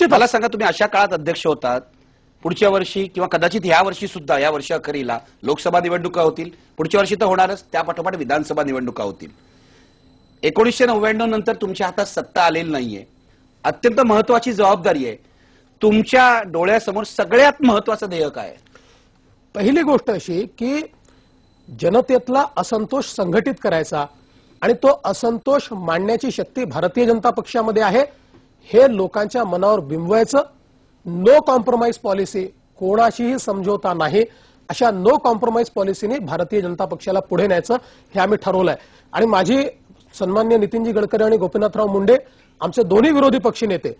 मला सांगा, तुम्ही अशा काळात अध्यक्ष होतात, पुढच्या वर्षी किंवा कदाचित या वर्षी सुद्धा, या वर्षी अखेरीला लोकसभा निवडणुका होतील, पुढच्या वर्षी तर होणारच, त्या पाठोपाठ विधानसभा निवडणुका होतील. 1999 नंतर तुमच्या हातात सत्ता आलेली नाहीये, अत्यंत महत्वाची जबाबदारी आहे. तुमच्या डोळ्यासमोर सगळ्यात महत्वाचं ध्येय काय आहे? पहिली गोष्ट अशी की जनतेतला असंतोष संघटित करायचा आणि तो असंतोष मांडण्याची शक्ती भारतीय जनता पक्षामध्ये आहे हे लोकांच्या मनावर बिंबवायचं. नो कॉम्प्रोमाइज पॉलिसी, कोणाशीही समझोता नाही, अशा नो कॉम्प्रोमाइज पॉलिसीने भारतीय जनता पक्षाला पुढे न्यायचं हे आम्ही ठरवलंय. आणि माझी सन्माननीय नितीनजी गडकरी आणि गोपीनाथराव मुंडे आमचे दोन्ही विरोधी पक्षनेते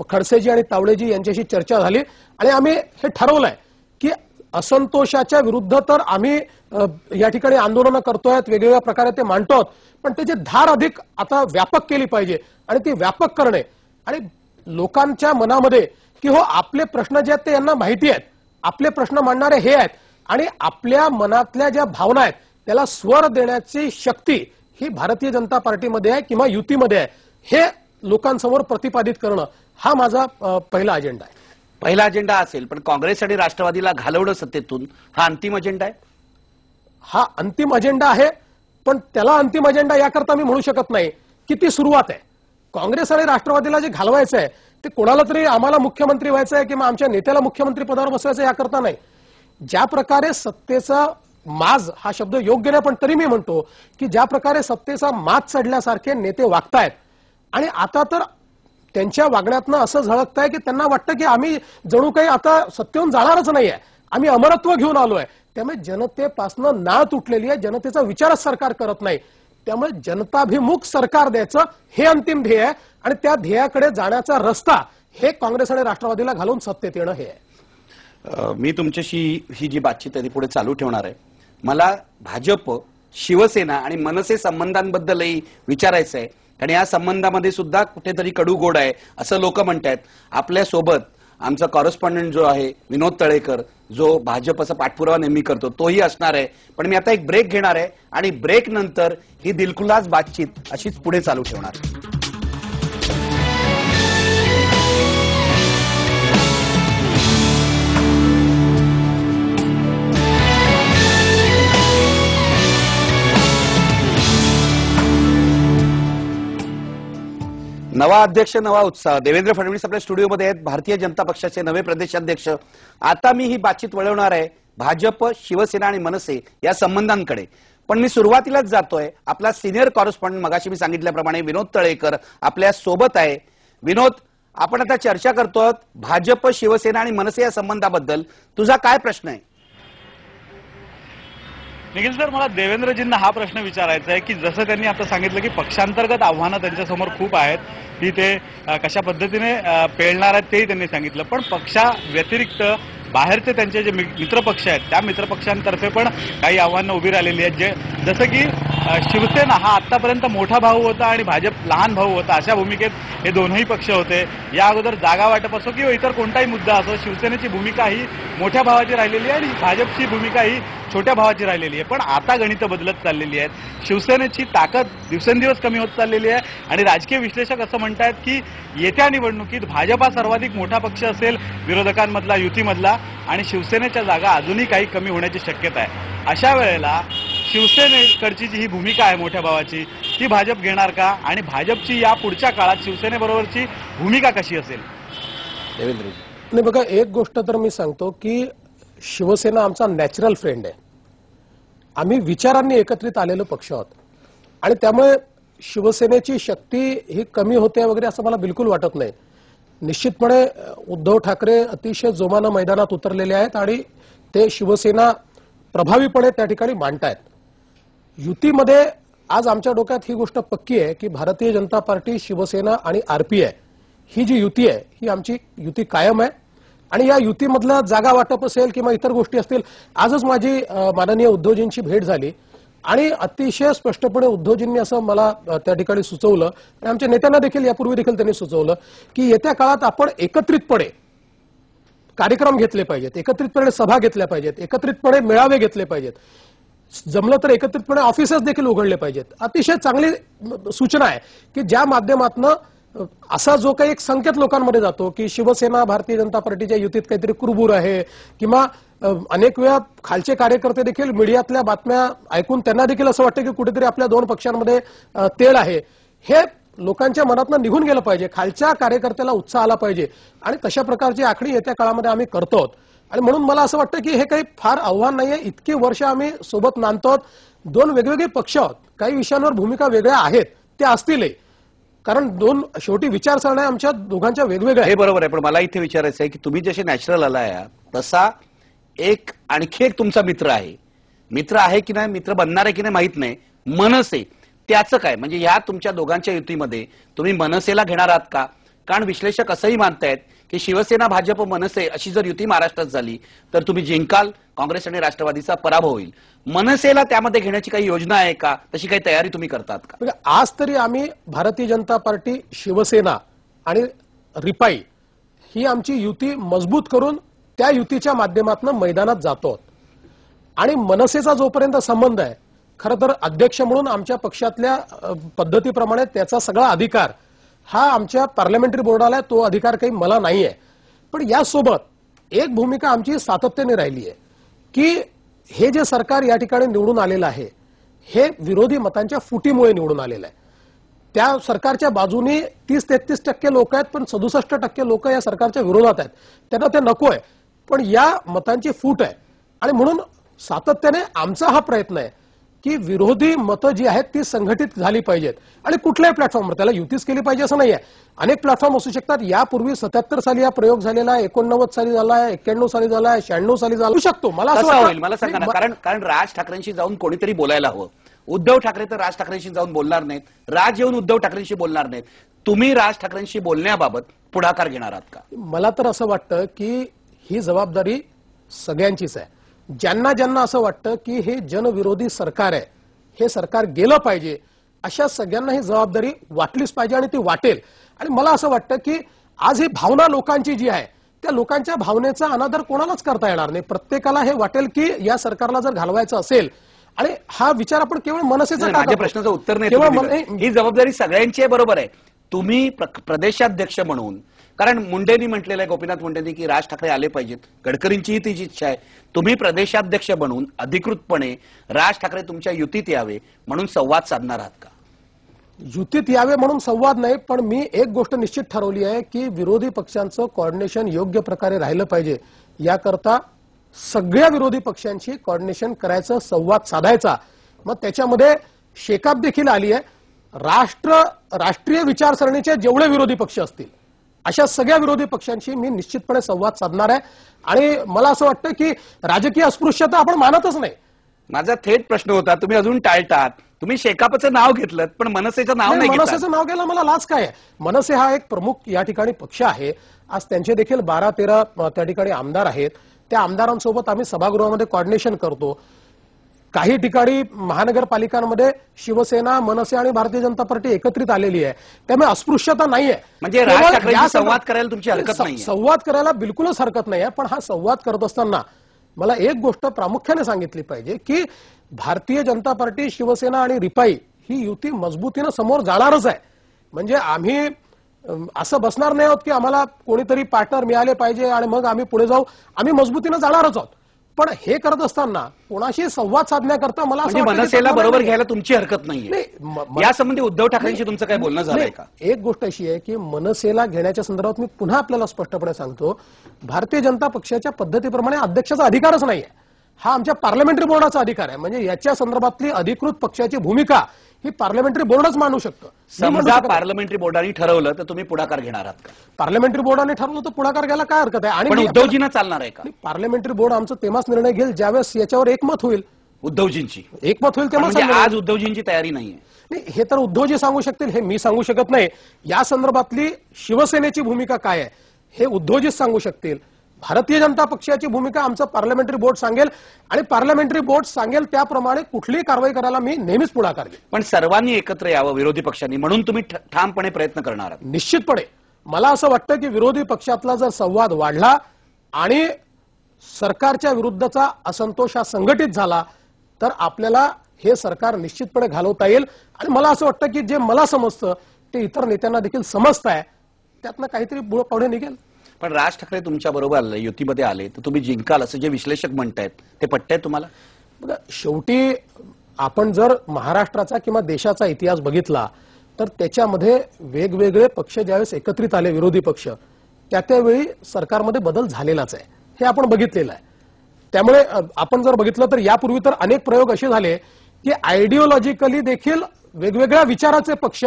खडसेजी आणि तावडेजी यांच्याशी चर्चा झाली आणि आम्ही हे ठरवलंय की असंतोषाच्या विरुद्ध तर आम्ही या ठिकाणी आंदोलनं करतोय, वेगवेगळ्या प्रकारे ते मांडतो, पण त्याची धार अधिक आता व्यापक केली पाहिजे आणि ती व्यापक करणे आणि लोकांच्या मनामध्ये की हो आपले प्रश्न जे आहेत ते यांना माहिती आहेत, आपले प्रश्न मांडणारे हे आहेत आणि आपल्या मनातल्या ज्या भावना आहेत त्याला स्वर देण्याची शक्ती ही भारतीय जनता पार्टीमध्ये आहे किंवा युतीमध्ये आहे हे लोकांसमोर प्रतिपादित करणं हा माझा पहिला अजेंडा आहे. पहिला अजेंडा असेल, पण काँग्रेस आणि राष्ट्रवादीला घालवणं सत्तेतून हा अंतिम अजेंडा आहे? हा अंतिम अजेंडा आहे, पण त्याला अंतिम अजेंडा याकरता मी म्हणू शकत नाही की ती सुरुवात आहे. काँग्रेस आणि राष्ट्रवादीला जे घालवायचं आहे ते कोणाला तरी आम्हाला मुख्यमंत्री व्हायचं आहे किंवा आमच्या नेत्याला मुख्यमंत्री पदावर बसवायचं याकरता नाही. ज्या प्रकारे सत्तेचा माज हा शब्द योग्य नाही, पण तरी मी म्हणतो की ज्या प्रकारे सत्तेचा माज चढल्यासारखे नेते वागतायत आणि आता तर त्यांच्या वागण्यातनं असं झळकतंय की त्यांना वाटतं की आम्ही जणू काही आता सत्तेहून जाणारच नाहीये, आम्ही अमरत्व घेऊन आलोय. त्यामुळे जनतेपासनं नाळ तुटलेली आहे, जनतेचा विचारच सरकार करत नाही. त्यामुळे जनताभिमुख सरकार द्यायचं हे अंतिम ध्येय आहे आणि त्या ध्येयाकडे जाण्याचा रस्ता हे काँग्रेस आणि राष्ट्रवादीला घालून सत्तेत येणं हे आहे. मी तुमच्याशी ही जी बातचीत आहे ती पुढे चालू ठेवणार आहे. मला भाजप, शिवसेना आणि मनसे संबंधांबद्दलही विचारायचं आहे, कारण या संबंधामध्ये सुद्धा कुठेतरी कडू गोड आहे असं लोक म्हणतात. आपल्या सोबत आमचा कॉरेस्पॉन्डंट जो आहे विनोद तळेकर, जो भाजपचा पाठपुरावा नेहमी करतो, तोही असणार आहे. पण मी आता एक ब्रेक घेणार आहे आणि ब्रेक नंतर ही दिलखुलास बातचीत अशीच पुढे चालू ठेवणार. नवा अध्यक्ष, नवा उत्साह. देवेंद्र फडणवीस आपल्या स्टुडिओमध्ये आहेत, भारतीय जनता पक्षाचे नवे प्रदेशाध्यक्ष. आता मी ही बातचीत वळवणार आहे भाजप, शिवसेना आणि मनसे या संबंधांकडे. पण मी सुरुवातीलाच जातोय, आपला सिनियर कॉरेस्पॉन्डंट मगाशी मी सांगितल्याप्रमाणे विनोद तळेकर आपल्या सोबत आहे. विनोद, आपण आता चर्चा करतोय भाजप, शिवसेना आणि मनसे या संबंधाबद्दल. तुझा काय प्रश्न आहे? निखिल सर, मला देवेंद्रजींना हा प्रश्न विचारायचा आहे की जसं त्यांनी आता सांगितलं की पक्षांतर्गत आव्हानं त्यांच्यासमोर खूप आहेत, की ते कशा पद्धतीने पेलणार आहेत तेही त्यांनी सांगितलं, पण पक्षा व्यतिरिक्त बाहेरचे त्यांचे जे मित्रपक्ष आहेत त्या मित्रपक्षांतर्फे पण काही आव्हानं उभी राहिलेली आहेत. जे जसं की शिवसेना हा आतापर्यंत मोठा भाऊ होता आणि भाजप लहान भाऊ होता, अशा भूमिकेत हे दोनही पक्ष होते. या अगोदर जागा वाटप असो किंवा इतर कोणताही मुद्दा असो, शिवसेनेची भूमिका ही मोठ्या भावाची राहिलेली आहे आणि भाजपची भूमिका ही छोट्या भावाची राहिलेली आहे. पण आता गणितं बदलत चाललेली आहेत, शिवसेनेची ताकद दिवसेंदिवस कमी होत चाललेली आहे आणि राजकीय विश्लेषक असं म्हणतात की येत्या निवडणुकीत भाजप हा सर्वाधिक मोठा पक्ष असेल विरोधकांमधला, युतीमधला, आणि शिवसेनेच्या जागा अजूनही काही कमी होण्याची शक्यता आहे. अशा वेळेला शिवसेनेकडची जी ही भूमिका आहे मोठ्या भावाची ती भाजप घेणार का, आणि भाजपची या पुढच्या काळात शिवसेनेबरोबरची भूमिका कशी असेल? देवेंद्र नाही, बघा, एक गोष्ट तर मी सांगतो की शिवसेना आमचा नॅचरल फ्रेंड आहे. आम्ही विचारांनी एकत्रित आलेलो पक्ष आहोत आणि त्यामुळे शिवसेनेची शक्ती ही कमी होते वगैरे असं मला बिलकुल वाटत नाही. निश्चितपणे उद्धव ठाकरे अतिशय जोमानं मैदानात उतरलेले आहेत आणि ते शिवसेना प्रभावीपणे त्या ठिकाणी मांडतायत. युतीमध्ये आज आमच्या डोक्यात ही गोष्ट पक्की आहे की भारतीय जनता पार्टी, शिवसेना आणि आरपीआय ही जी युती आहे ही आमची युती कायम आहे आणि या युतीमधलं जागा वाटप असेल किंवा इतर गोष्टी असतील. आजच माझी माननीय उद्धवजींची भेट झाली आणि अतिशय स्पष्टपणे उद्धवजींनी असं मला त्या ठिकाणी सुचवलं आणि आमच्या नेत्यांना देखील यापूर्वी देखील त्यांनी सुचवलं की येत्या काळात आपण एकत्रितपणे कार्यक्रम घेतले पाहिजेत, एकत्रितपणे सभा घेतल्या पाहिजेत, एकत्रितपणे मेळावे घेतले पाहिजेत, जमलं तर एकत्रितपणे ऑफिसेस देखील उघडले पाहिजेत. अतिशय चांगली सूचना आहे की ज्या माध्यमातून असा जो काही एक संकेत लोकांमध्ये जातो की शिवसेना भारतीय जनता पार्टीच्या युतीत काहीतरी कुरबुर आहे, किंवा अनेक वेळा खालचे कार्यकर्ते देखील मीडियातल्या बातम्या ऐकून त्यांना देखील असं वाटतं की कुठेतरी आपल्या दोन पक्षांमध्ये तेढ आहे, हे लोकांच्या मनातनं निघून गेलं पाहिजे. खालच्या कार्यकर्त्याला उत्साह आला पाहिजे आणि तशा प्रकारची आखणी येत्या काळामध्ये आम्ही करतो. आणि म्हणून मला असं वाटतं की हे काही फार आव्हान नाहीये. इतकी वर्ष आम्ही सोबत नांदतो, दोन वेगवेगळे पक्ष आहोत, काही विषयांवर भूमिका वेगळ्या आहेत, त्या असतीलही, कारण दोन शेवटी विचारसरण्या आमच्या दोघांच्या वेगवेगळ्या हे बरोबर आहे. पण मला इथे विचारायचं आहे की तुम्ही जसे नॅचरल आलाय तसा एक आणखी एक तुमचा मित्र आहे की नाही, मित्र बनणार आहे की नाही माहित नाही, मनसे, त्याचं काय? म्हणजे ह्या तुमच्या दोघांच्या युतीमध्ये तुम्ही मनसेला घेणार आहात का? कारण विश्लेषक असंही मानतायत की शिवसेना भाजप मनसे अशी जर युती महाराष्ट्रात झाली तर तुम्ही जिंकाल, काँग्रेस आणि राष्ट्रवादीचा पराभव होईल. मनसेला त्यामध्ये घेण्याची काही योजना आहे का? तशी काही तयारी तुम्ही करतात का? म्हणजे आज तरी आम्ही भारतीय जनता पार्टी, शिवसेना आणि रिपाई ही आमची युती मजबूत करून त्या युतीच्या माध्यमातून मैदानात जातो. आणि मनसेचा जोपर्यंत संबंध आहे, खरं तर अध्यक्ष म्हणून आमच्या पक्षातल्या पद्धतीप्रमाणे त्याचा सगळा अधिकार हा आमच्या पार्लमेंटरी बोर्डाला आहे, तो अधिकार काही मला नाही आहे. पण यासोबत एक भूमिका आमची सातत्याने राहिली आहे की हे जे सरकार या ठिकाणी निवडून आलेलं आहे, हे विरोधी मतांच्या फुटीमुळे निवडून आलेलं आहे. त्या सरकारच्या बाजूने 30-33% लोक आहेत, पण 67% लोक या सरकारच्या विरोधात आहेत. त्यांना ते नको आहे, पण या मतांची फूट आहे. आणि म्हणून सातत्याने आमचा हा प्रयत्न आहे की विरोधी मतं जी आहेत ती संघटित झाली पाहिजेत. आणि कुठल्याही प्लॅटफॉर्मवर त्याला युतीच केली पाहिजे असं नाहीये, अनेक प्लॅटफॉर्म असू शकतात. यापूर्वी 77 साली हा प्रयोग झालेला आहे, 89 साली झाला आहे, 91 साली झाला आहे, 96 साली झाला शकतो. मला असं होईल मला सांगा ना, कारण राज ठाकरेंशी जाऊन कोणीतरी बोलायला हवं. उद्धव ठाकरे तर राज ठाकरेंशी जाऊन बोलणार नाहीत, राज येऊन उद्धव ठाकरेंशी बोलणार नाहीत. तुम्ही राज ठाकरेंशी बोलण्याबाबत पुढाकार घेणार आहात का? मला तर असं वाटतं की ही जबाबदारी सगळ्यांचीच आहे. ज्यांना ज्यांना असं वाटतं की हे जनविरोधी सरकार आहे, हे सरकार गेलं पाहिजे, अशा सगळ्यांना ही जबाबदारी वाटलीच पाहिजे आणि ती वाटेल. आणि मला असं वाटतं की आज ही भावना लोकांची जी आहे, त्या लोकांच्या भावनेचा अनादर कोणालाच करता येणार नाही. प्रत्येकाला हे वाटेल की या सरकारला जर घालवायचं असेल, आणि हा विचार आपण केवळ मनसेचा माझ्या प्रश्नाचं उत्तर नाही. ही जबाबदारी सगळ्यांची आहे, बरोबर आहे. तुम्ही प्रदेशाध्यक्ष म्हणून, कारण मुंडेंनी म्हटलेलं आहे, गोपीनाथ मुंडेंनी, की राज ठाकरे आले पाहिजेत, गडकरींचीही तीच इच्छा आहे. तुम्ही प्रदेशाध्यक्ष बनून अधिकृतपणे राज ठाकरे तुमच्या युतीत यावे म्हणून संवाद साधणार आहात का? युतीत यावे म्हणून संवाद नाही, पण मी एक गोष्ट निश्चित ठरवली आहे की विरोधी पक्षांचं कोऑर्डिनेशन योग्य प्रकारे राहिलं पाहिजे. याकरता सगळ्या विरोधी पक्षांशी कोऑर्डिनेशन करायचं, संवाद साधायचा. मग त्याच्यामध्ये शेकाप देखील आली आहे. राष्ट्रीय विचारसरणीचे जेवढे विरोधी पक्ष असतील अशा सगळ्या विरोधी पक्षांशी मी निश्चितपणे संवाद साधणार आहे. आणि मला असं वाटतं की राजकीय अस्पृश्यता आपण मानतच नाही. माझा थेट प्रश्न होता, तुम्ही अजून टाळतात. तुम्ही शेकापचं नाव घेतलं पण मनसेचं नाव नाही. मनसेचं नाव घ्यायला मला लाज काय आहे? मनसे हा एक प्रमुख या ठिकाणी पक्ष आहे. आज त्यांचे देखील 12-13 त्या ठिकाणी आमदार आहेत. त्या आमदारांसोबत आम्ही सभागृहामध्ये कोऑर्डिनेशन करतो. काही ठिकाणी महानगरपालिकांमध्ये शिवसेना, मनसे आणि भारतीय जनता पार्टी एकत्रित आलेली आहे. त्यामुळे अस्पृश्यता नाहीये. म्हणजे राज ठाकरेंशी संवाद करायला तुमची हरकत नाही? संवाद करायला बिलकुलच हरकत नाही. पण हा संवाद करत असताना मला एक गोष्ट प्रामुख्याने सांगितली पाहिजे की भारतीय जनता पार्टी, शिवसेना आणि रिपाई ही युती मजबूतीनं समोर जाणारच आहे. म्हणजे आम्ही असं बसणार नाही आहोत की आम्हाला कोणीतरी पार्टनर मिळाले पाहिजे आणि मग आम्ही पुढे जाऊ. आम्ही मजबूतीनं जाणारच आहोत. पण हे करत असताना कोणाशी संवाद साधण्याकरता मला असं मनसेला बरोबर घ्यायला तुमची हरकत नाही. यासंबंधी उद्धव ठाकरेंशी तुमचं काय बोलणं झालंय का? एक गोष्ट अशी आहे की मनसेला घेण्याच्या संदर्भात मी पुन्हा आपल्याला स्पष्टपणे सांगतो, भारतीय जनता पक्षाच्या पद्धतीप्रमाणे अध्यक्षाचा अधिकारच नाहीये. हा आमच्या पार्लमेंटरी बोर्डाचा अधिकार आहे. म्हणजे याच्या संदर्भातली अधिकृत पक्षाची भूमिका ही पार्लमेंटरी बोर्डच मानू शकतं. समजा पार्लमेंटरी बोर्डाने ठरवलं तर तुम्ही पुढाकार घेणार आहात का? पार्लमेंटरी बोर्डाने ठरवलं तर पुढाकार घ्यायला काय हरकत आहे? आणि उद्धवजींना चालणार आहे का? पार्लमेंटरी बोर्ड आमचं तेव्हाच निर्णय घेईल ज्यावेळेस याच्यावर एकमत होईल. उद्धवजींची एकमत होईल तेव्हा. म्हणजे आज उद्धवजींची तयारी नाहीये? नाही, हे तर उद्धवजी सांगू शकतील, हे मी सांगू शकत नाही. या संदर्भातली शिवसेनेची भूमिका काय आहे हे उद्धवजीच सांगू शकतील. भारतीय जनता पक्षाची भूमिका आमचं पार्लमेंटरी बोर्ड सांगेल आणि पार्लमेंटरी बोर्ड सांगेल त्याप्रमाणे कुठलीही कारवाई करायला मी नेहमीच पुढाकार घेईन. पण सर्वांनी एकत्र यावं विरोधी पक्षांनी, म्हणून तुम्ही ठामपणे प्रयत्न करणार आहात? निश्चितपणे. मला असं वाटतं की विरोधी पक्षातला जर संवाद वाढला आणि सरकारच्या विरुद्धचा असंतोष हा संघटित झाला तर आपल्याला हे सरकार निश्चितपणे घालवता येईल. आणि मला असं वाटतं की जे मला समजतं ते इतर नेत्यांना देखील समजताय, त्यातनं काहीतरी बुळ पावडे निघेल. पण राज ठाकरे तुमच्या बरोबर आले, युतीमध्ये आले तर तुम्ही जिंकाल असं जे विश्लेषक म्हणतायत ते पटतंय तुम्हाला? बघा, शेवटी आपण जर महाराष्ट्राचा किंवा देशाचा इतिहास बघितला तर त्याच्यामध्ये वेगवेगळे पक्ष ज्यावेळेस एकत्रित आले, विरोधी पक्ष, त्यावेळी सरकारमध्ये बदल झालेलाच आहे, हे आपण बघितलेलं आहे. त्यामुळे आपण जर बघितलं तर यापूर्वी तर अनेक प्रयोग असे झाले की आयडिओलॉजिकली देखील वेगवेगळ्या विचाराचे पक्ष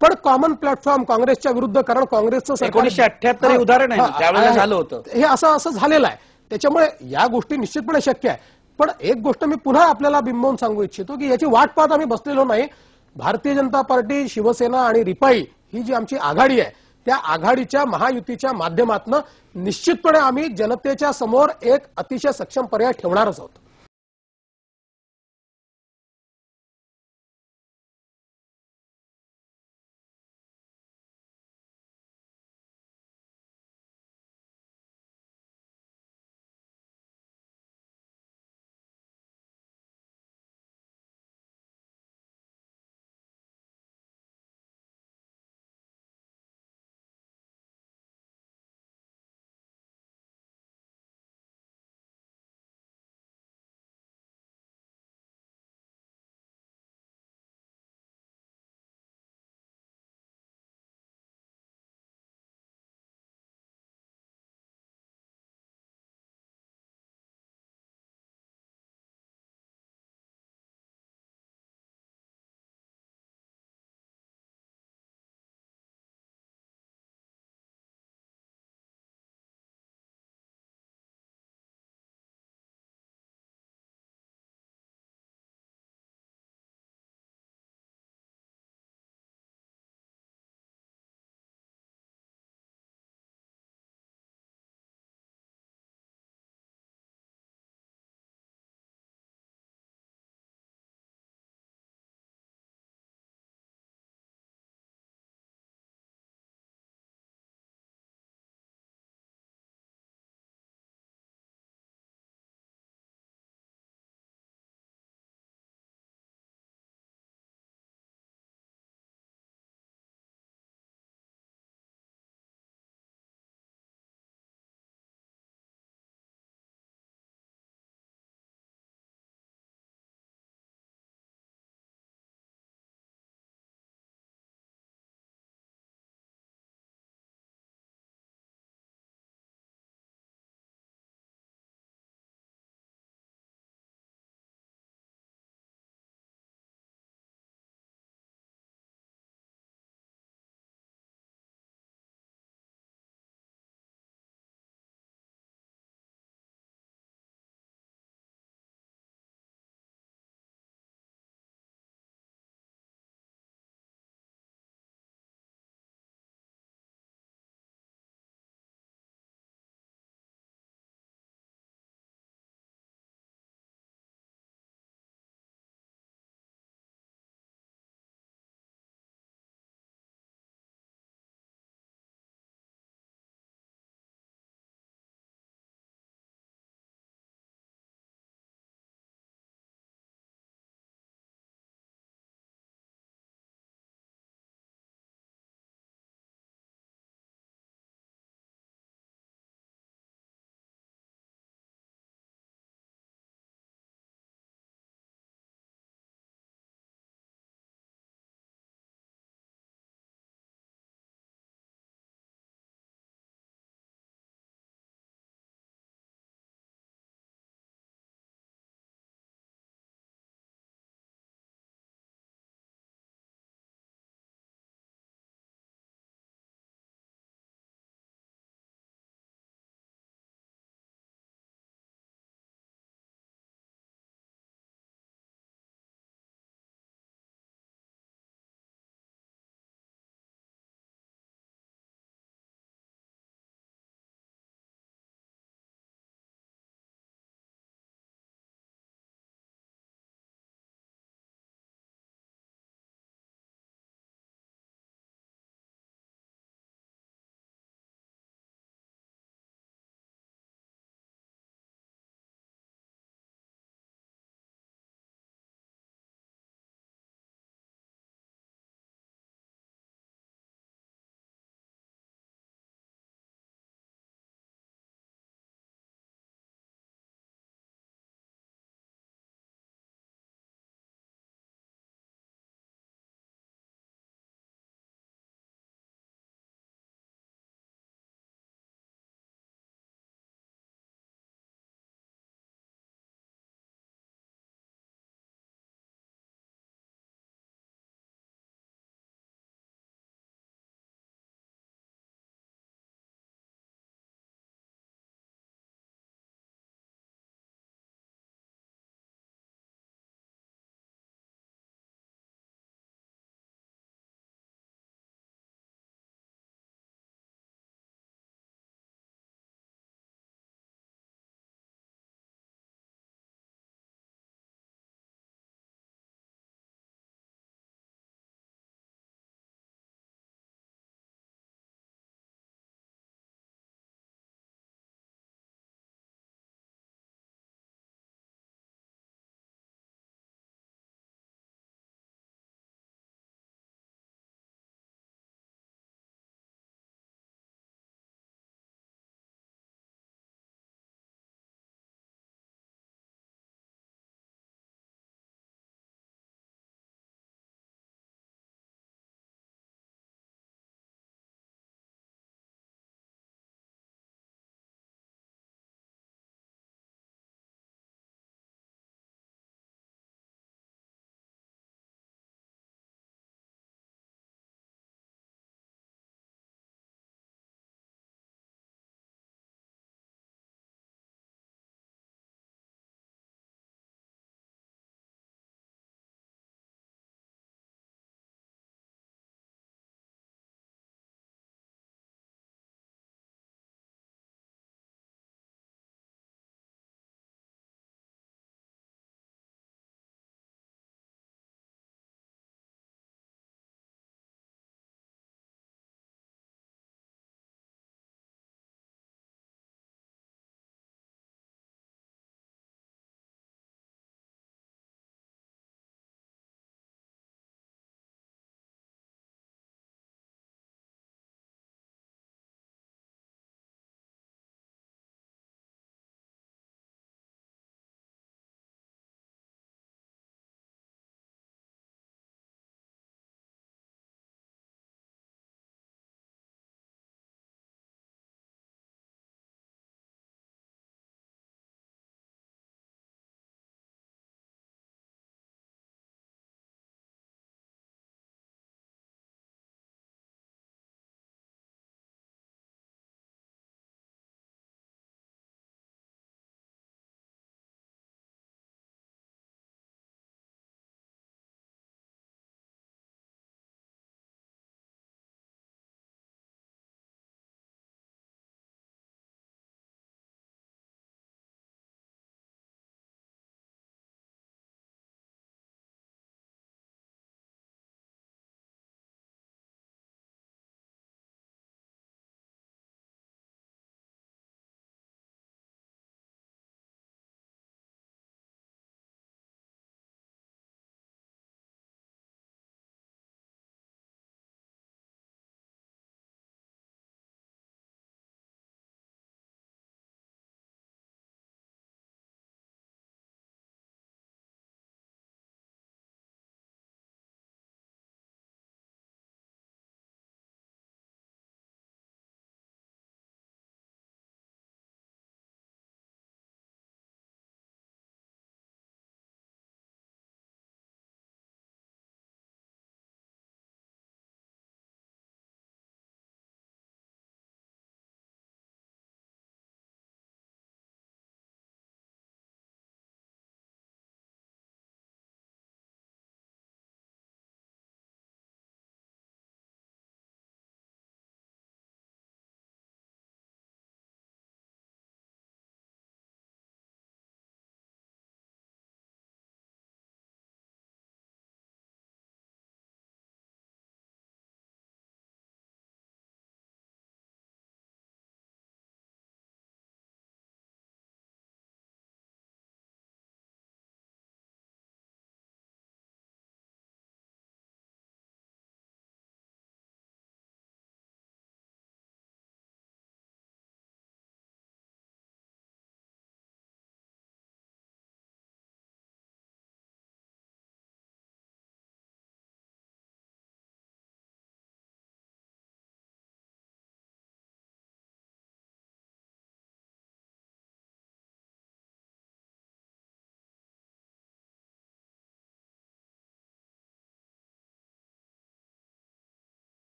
पण कॉमन प्लॅटफॉर्म काँग्रेसच्या विरुद्ध, कारण काँग्रेसचं सरकार 1978 हे उदाहरण आहे ना, त्यावेळेला झालं होतं. हे असं झालेलं आहे. त्याच्यामुळे या गोष्टी निश्चितपणे शक्य आहे. पण एक गोष्ट मी पुन्हा आपल्याला बिंबवून सांगू इच्छितो की याची वाट पाहत आम्ही बसलेलो नाही. भारतीय जनता पार्टी, शिवसेना आणि रिपाई ही जी आमची आघाडी आहे, त्या आघाडीच्या महायुतीच्या माध्यमातून निश्चितपणे आम्ही जनतेच्या समोर एक अतिशय सक्षम पर्याय ठेवणारच आहोत.